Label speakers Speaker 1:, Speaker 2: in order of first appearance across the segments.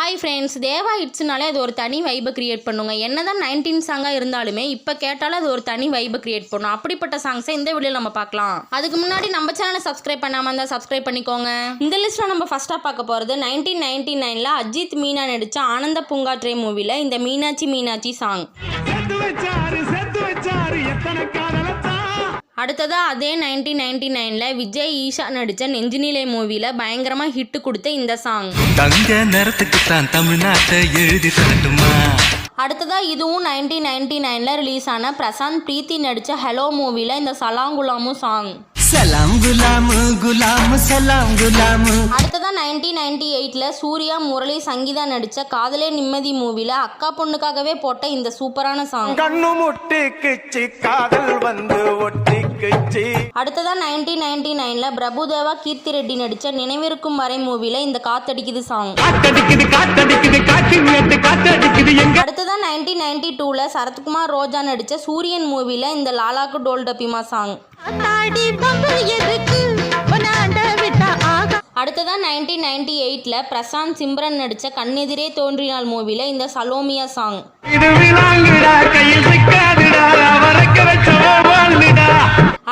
Speaker 1: Hi friends, தேவா ஹிட்ஸ்னாலே அது ஒரு தனி வைபை கிரியேட் பண்ணுங்க. என்னதான் 19 சாங்காக இருந்தாலுமே இப்போ கேட்டாலும் அது ஒரு தனி வைபை கிரியேட் பண்ணும். அப்படிப்பட்ட சாங்ஸை இந்த வீடியோவில் நம்ம பார்க்கலாம். அதுக்கு முன்னாடி நம்ம சேனலை சப்ஸ்கிரைப் பண்ணாமல் இருந்தால் சப்ஸ்கிரைப் பண்ணிக்கோங்க. இந்த லிஸ்ட்டில் நம்ம ஃபஸ்ட்டாக பார்க்க போகிறது 1999 அஜித் மீனா நடித்த ஆனந்த பூங்காற்றே மூவியில் இந்த மீனாட்சி மீனாட்சி சாங். அடுத்ததாக அதே 1999 விஜய் ஈஷா நடித்த நெஞ்சினிலே மூவியில் பயங்கரமாக ஹிட்டு கொடுத்த இந்த சாங்.
Speaker 2: தங்க நேரத்துக்கு தான் தமிழ்நாட்டை எழுதி தரட்டுமா.
Speaker 1: அடுத்ததாக இதுவும் 1999 ரிலீஸ் ஆன பிரசாந்த் பிரீத்தி நடித்த ஹலோ மூவியில் இந்த சலாம் குலாமு சாங்.
Speaker 2: சலாம் குலாமு குலாமு சலாம் குலாமு.
Speaker 1: அடுத்ததாக 1998 சூர்யா முரளி சங்கீதா நடித்த காதலே நிம்மதி மூவியில் அக்கா பொண்ணுக்காகவே போட்ட இந்த சூப்பரான சாங்.
Speaker 3: கண்ணு முட்டி கிச்சி காதல் வந்து ஒட்டி கிச்சி.
Speaker 1: அடுத்ததாக 1999 பிரபுதேவா கீர்த்தி ரெட்டி நடித்த நினைவிருக்கும் வரை மூவியில் இந்த காத்தடிக்குது சாங். அடுத்ததாக 1992 சரத்குமார் ரோஜா நடித்த சூரியன் மூவியில் இந்த லாலாக்கு டோல் டப்பிமா சாங். அடுத்ததாக 1998 பிரசாந்த் சிம்ரன் நடித்த கண்ணெதிரே தோன்றினால் மூவியில் இந்த சலோமியா சாங்.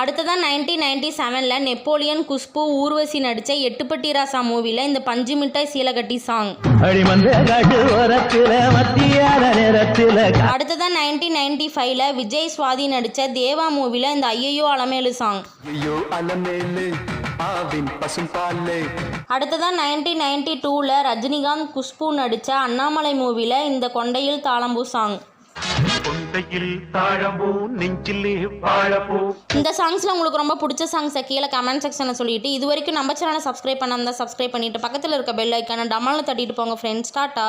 Speaker 1: அடுத்ததாக 1997 நெப்போலியன் குஷ்பு ஊர்வசி நடித்த எட்டுப்பட்டி ராசா மூவியில் இந்த பஞ்சு மிட்டாய் சீலகட்டி சாங். அடுத்ததாக 1995 விஜய் சுவாதி நடித்த தேவா மூவியில் இந்த ஐயோ அலமேலு சாங். அடுத்ததாக 1992 ரஜினிகாந்த் குஷ்பு நடித்த அண்ணாமலை மூவியில் இந்த கொண்டையில் தாளம்பூ சாங். இந்த சாங்ஸ்ல உங்களுக்கு ரொம்ப பிடிச்ச சாங்ஸை கீழே கமெண்ட் செக்ஷனில் சொல்லிட்டு இது வரைக்கும் நம்ம சேனலை சப்ஸ்கிரைப் பண்ணாமல் சப்ஸ்கிரைப் பண்ணிட்டு பக்கத்தில் இருக்க பெல் ஐக்கான டமாலில் தட்டிட்டு போங்க ஃப்ரெண்ட்ஸ். டாட்டா.